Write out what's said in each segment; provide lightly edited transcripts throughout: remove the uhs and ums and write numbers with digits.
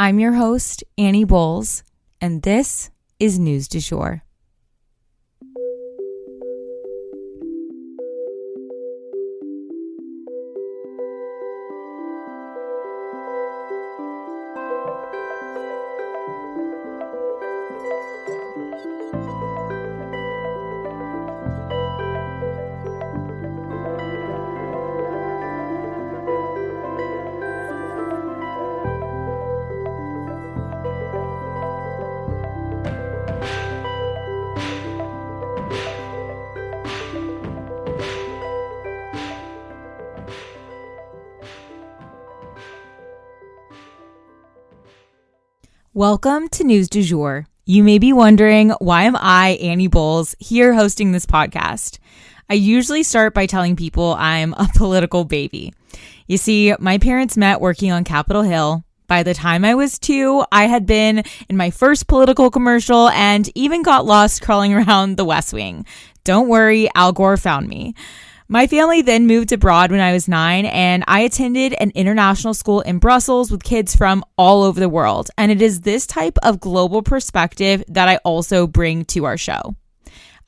I'm your host, Annie Bowles, and this is News du Jour. Welcome to News du Jour. You may be wondering, why am I, Annie Bowles, here hosting this podcast? I usually start by telling people I'm a political baby. You see, my parents met working on Capitol Hill. By the time I was 2, I had been in my first political commercial and even got lost crawling around the West Wing. Don't worry, Al Gore found me. My family then moved abroad when I was 9, and I attended an international school in Brussels with kids from all over the world. And it is this type of global perspective that I also bring to our show.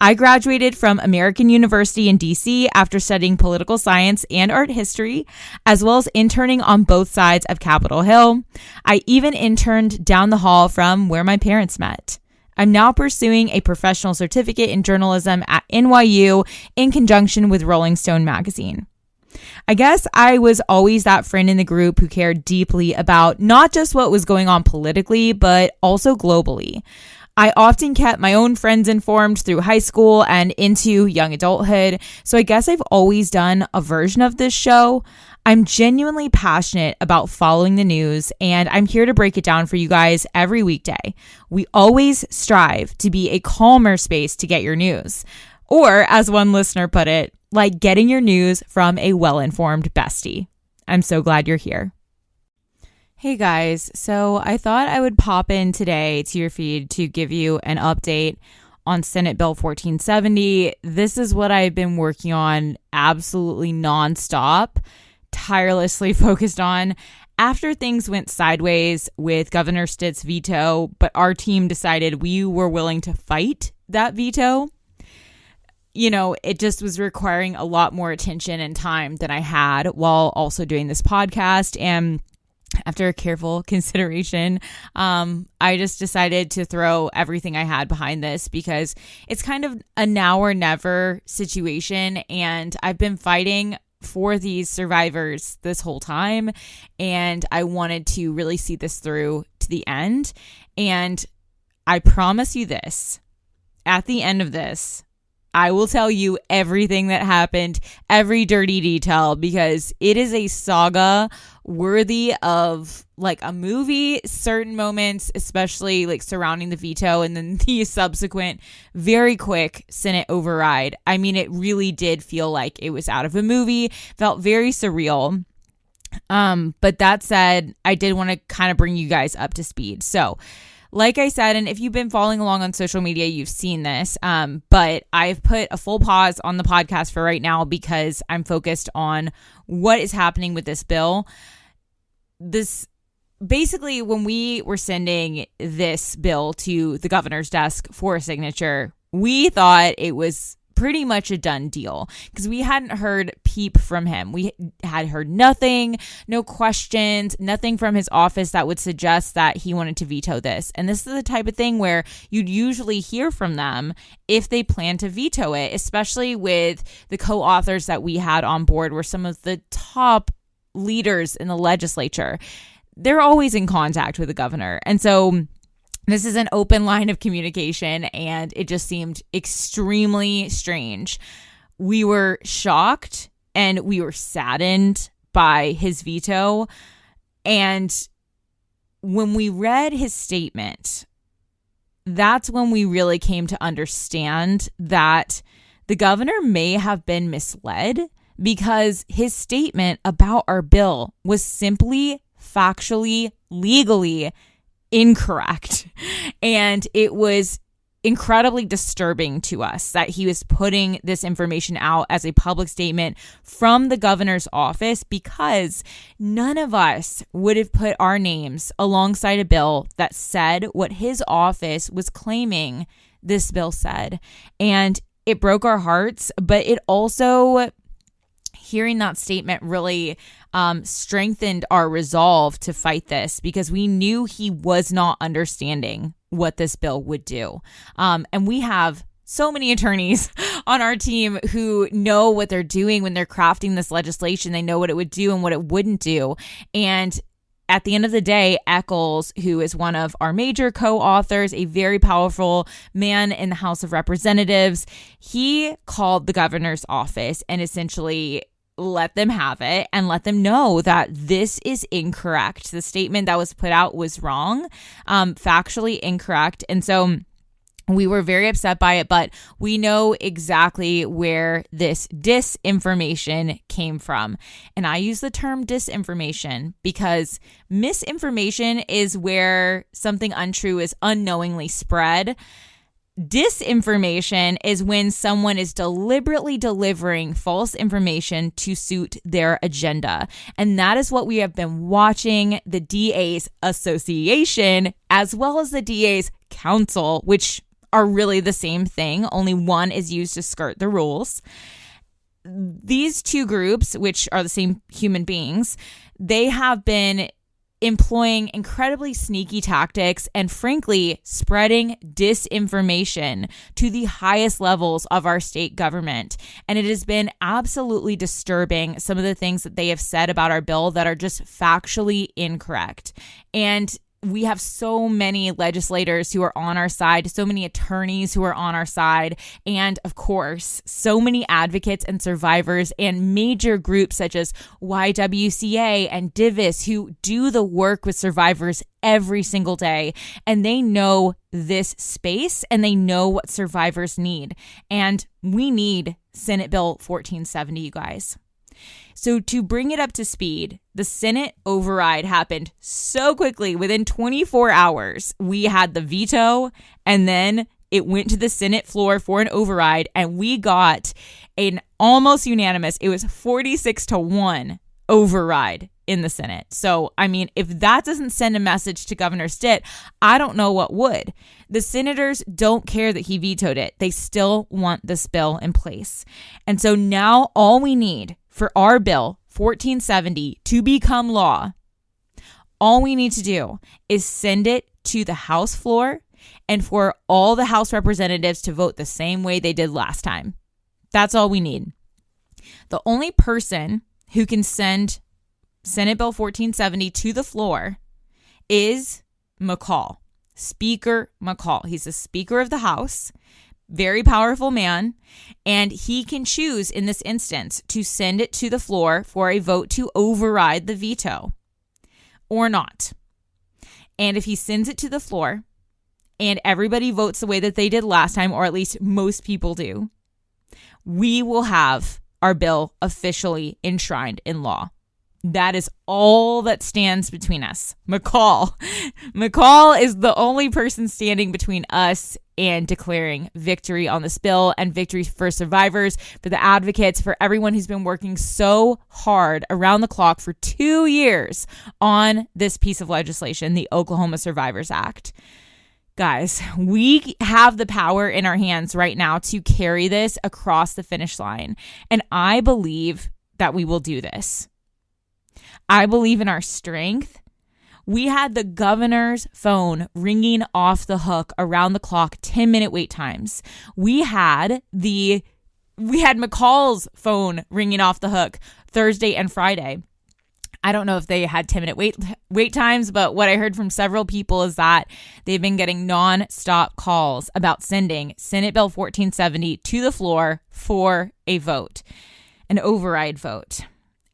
I graduated from American University in DC after studying political science and art history, as well as interning on both sides of Capitol Hill. I even interned down the hall from where my parents met. I'm now pursuing a professional certificate in journalism at NYU in conjunction with Rolling Stone magazine. I guess I was always that friend in the group who cared deeply about not just what was going on politically, but also globally. I often kept my own friends informed through high school and into young adulthood, so I guess I've always done a version of this show. I'm genuinely passionate about following the news, and I'm here to break it down for you guys every weekday. We always strive to be a calmer space to get your news. Or, as one listener put it, like getting your news from a well-informed bestie. I'm so glad you're here. Hey guys, so I thought I would pop in today to your feed to give you an update on Senate Bill 1470. This is what I've been working on absolutely nonstop, tirelessly focused on after things went sideways with Governor Stitt's veto, but our team decided we were willing to fight that veto. You know, it just was requiring a lot more attention and time than I had while also doing this podcast. And after careful consideration, I just decided to throw everything I had behind this because it's kind of a now or never situation. And I've been fighting for these survivors this whole time, and I wanted to really see this through to the end. And I promise you this, at the end of this, I will tell you everything that happened, every dirty detail, because it is a saga worthy of like a movie. Certain moments, especially like surrounding the veto and then the subsequent very quick Senate override. I mean, it really did feel like it was out of a movie, felt very surreal. But that said, I did want to kind of bring you guys up to speed. So, like I said, and if you've been following along on social media, you've seen this, but I've put a full pause on the podcast for right now because I'm focused on what is happening with this bill. This basically, when we were sending this bill to the governor's desk for a signature, we thought it was pretty much a done deal because we hadn't heard peep from him. We had heard nothing, no questions, nothing from his office that would suggest that he wanted to veto this. And this is the type of thing where you'd usually hear from them if they plan to veto it, especially with the co-authors that we had on board were some of the top leaders in the legislature. They're always in contact with the governor. And so this is an open line of communication, and it just seemed extremely strange. We were shocked and we were saddened by his veto. And when we read his statement, that's when we really came to understand that the governor may have been misled because his statement about our bill was simply factually, legally incorrect. And it was incredibly disturbing to us that he was putting this information out as a public statement from the governor's office, because none of us would have put our names alongside a bill that said what his office was claiming this bill said. And it broke our hearts, but it also, hearing that statement really strengthened our resolve to fight this, because we knew he was not understanding what this bill would do. And we have so many attorneys on our team who know what they're doing when they're crafting this legislation. They know what it would do and what it wouldn't do. And at the end of the day, Eccles, who is one of our major co-authors, a very powerful man in the House of Representatives, he called the governor's office and essentially let them have it and let them know that this is incorrect. The statement that was put out was wrong, factually incorrect. And so we were very upset by it, but we know exactly where this disinformation came from. And I use the term disinformation because misinformation is where something untrue is unknowingly spread. Disinformation is when someone is deliberately delivering false information to suit their agenda. And that is what we have been watching the DA's Association as well as the DA's Council, which are really the same thing. Only one is used to skirt the rules. These two groups, which are the same human beings, they have been employing incredibly sneaky tactics and frankly spreading disinformation to the highest levels of our state government. And it has been absolutely disturbing, some of the things that they have said about our bill that are just factually incorrect. And we have so many legislators who are on our side, so many attorneys who are on our side, and of course, so many advocates and survivors and major groups such as YWCA and Divis who do the work with survivors every single day. And they know this space and they know what survivors need. And we need Senate Bill 1470, you guys. So to bring it up to speed, the Senate override happened so quickly. Within 24 hours, we had the veto, and then it went to the Senate floor for an override, and we got an almost unanimous, it was 46-1 override in the Senate. So, I mean, if that doesn't send a message to Governor Stitt, I don't know what would. The senators don't care that he vetoed it. They still want this bill in place. And so now all we need for our bill 1470 to become law, all we need to do is send it to the House floor and for all the House representatives to vote the same way they did last time. That's all we need. The only person who can send Senate Bill 1470 to the floor is McCall, Speaker McCall. He's the Speaker of the House. Very powerful man, and he can choose in this instance to send it to the floor for a vote to override the veto or not. And if he sends it to the floor and everybody votes the way that they did last time, or at least most people do, we will have our bill officially enshrined in law. That is all that stands between us. McCall is the only person standing between us and declaring victory on this bill and victory for survivors, for the advocates, for everyone who's been working so hard around the clock for 2 years on this piece of legislation, the Oklahoma Survivors Act. Guys, we have the power in our hands right now to carry this across the finish line. And I believe that we will do this. I believe in our strength. We had the governor's phone ringing off the hook around the clock, 10-minute wait times. We had McCall's phone ringing off the hook Thursday and Friday. I don't know if they had 10-minute wait times, but what I heard from several people is that they've been getting non-stop calls about sending Senate Bill 1470 to the floor for a vote, an override vote.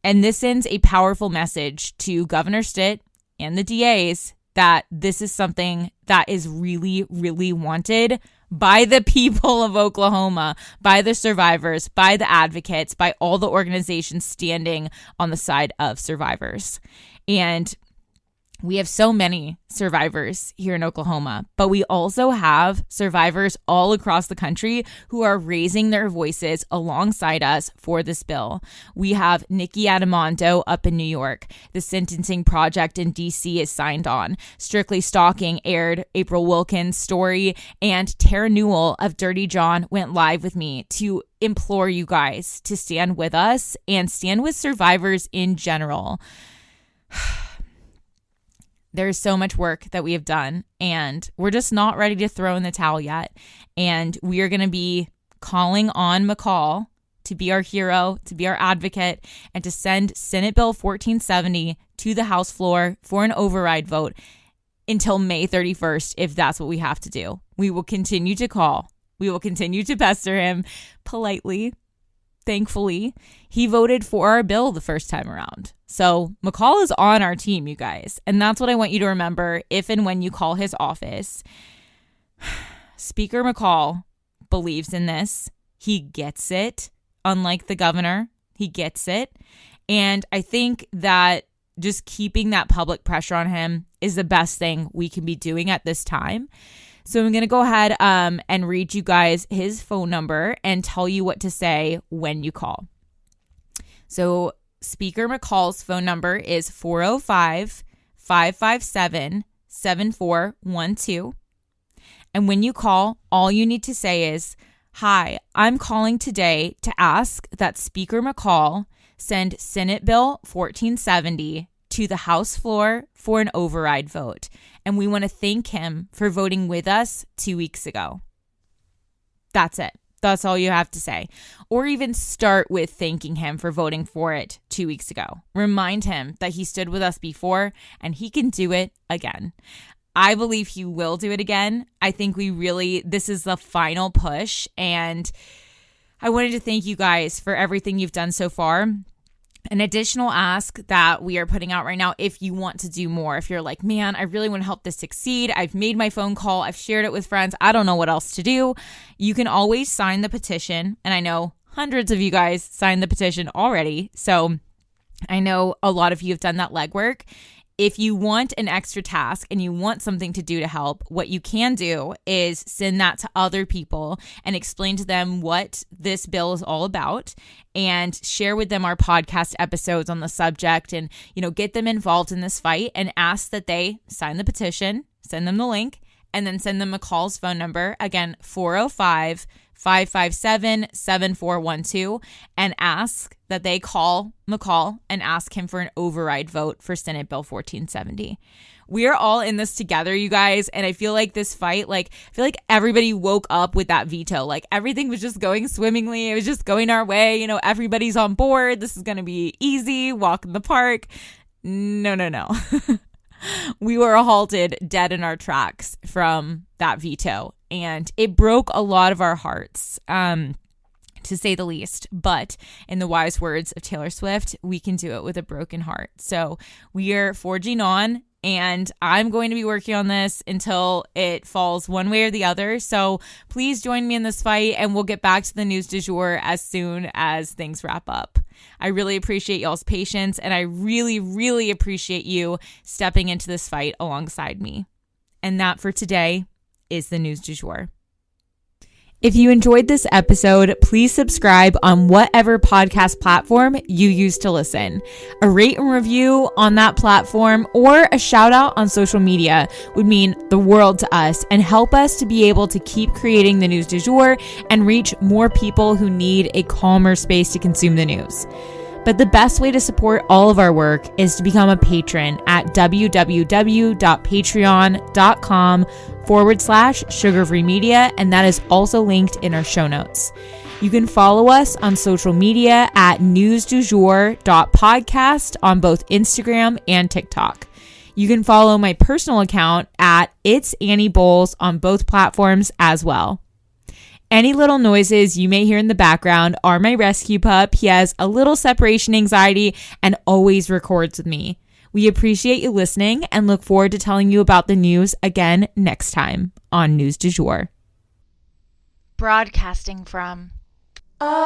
And this sends a powerful message to Governor Stitt and the DAs that this is something that is really, really wanted by the people of Oklahoma, by the survivors, by the advocates, by all the organizations standing on the side of survivors. And We have so many survivors here in Oklahoma, but we also have survivors all across the country who are raising their voices alongside us for this bill. We have Nikki Adamondo up in New York. The Sentencing Project in DC is signed on. Strictly Stalking aired April Wilkins' story, and Tara Newell of Dirty John went live with me to implore you guys to stand with us and stand with survivors in general. There's so much work that we have done, and we're just not ready to throw in the towel yet. And we are going to be calling on McCall to be our hero, to be our advocate, and to send Senate Bill 1470 to the House floor for an override vote until May 31st, if that's what we have to do. We will continue to call. We will continue to pester him politely. Thankfully, he voted for our bill the first time around. So McCall is on our team, you guys. And that's what I want you to remember if and when you call his office. Speaker McCall believes in this. He gets it. Unlike the governor, he gets it. And I think that just keeping that public pressure on him is the best thing we can be doing at this time. So I'm going to go ahead and read you guys his phone number and tell you what to say when you call. So Speaker McCall's phone number is 405-557-7412. And when you call, all you need to say is, "Hi, I'm calling today to ask that Speaker McCall send Senate Bill 1470 to the House floor for an override vote. And we want to thank him for voting with us 2 weeks ago." That's it. That's all you have to say. Or even start with thanking him for voting for it 2 weeks ago. Remind him that he stood with us before and he can do it again. I believe he will do it again. I think this is the final push. And I wanted to thank you guys for everything you've done so far. An additional ask that we are putting out right now, if you want to do more, if you're like, man, I really want to help this succeed. I've made my phone call. I've shared it with friends. I don't know what else to do. You can always sign the petition. And I know hundreds of you guys signed the petition already. So I know a lot of you have done that legwork. If you want an extra task and you want something to do to help, what you can do is send that to other people and explain to them what this bill is all about and share with them our podcast episodes on the subject and, get them involved in this fight and ask that they sign the petition, send them the link, and then send them McCall's phone number. Again, 405-557-7412, and ask that they call McCall and ask him for an override vote for Senate Bill 1470. We are all in this together, you guys, and I feel like this fight, I feel like everybody woke up with that veto. Everything was just going swimmingly. It was just going our way. Everybody's on board. This is going to be easy, walk in the park. No. We were halted dead in our tracks from that veto, and it broke a lot of our hearts, to say the least. But in the wise words of Taylor Swift, we can do it with a broken heart. So we are forging on, and I'm going to be working on this until it falls one way or the other. So please join me in this fight, and we'll get back to the news du jour as soon as things wrap up. I really appreciate y'all's patience, and I really, really appreciate you stepping into this fight alongside me. And that for today is the news du jour. If you enjoyed this episode, please subscribe on whatever podcast platform you use to listen. A rate and review on that platform or a shout out on social media would mean the world to us and help us to be able to keep creating the news du jour and reach more people who need a calmer space to consume the news. But the best way to support all of our work is to become a patron at www.patreon.com/sugarfree media, and that is also linked in our show notes. You can follow us on social media at newsdujour.podcast on both Instagram and TikTok. You can follow my personal account at It's Annie Bowles on both platforms as well. Any little noises you may hear in the background are my rescue pup. He has a little separation anxiety and always records with me. We appreciate you listening and look forward to telling you about the news again next time on News du Jour. Broadcasting from Oklahoma.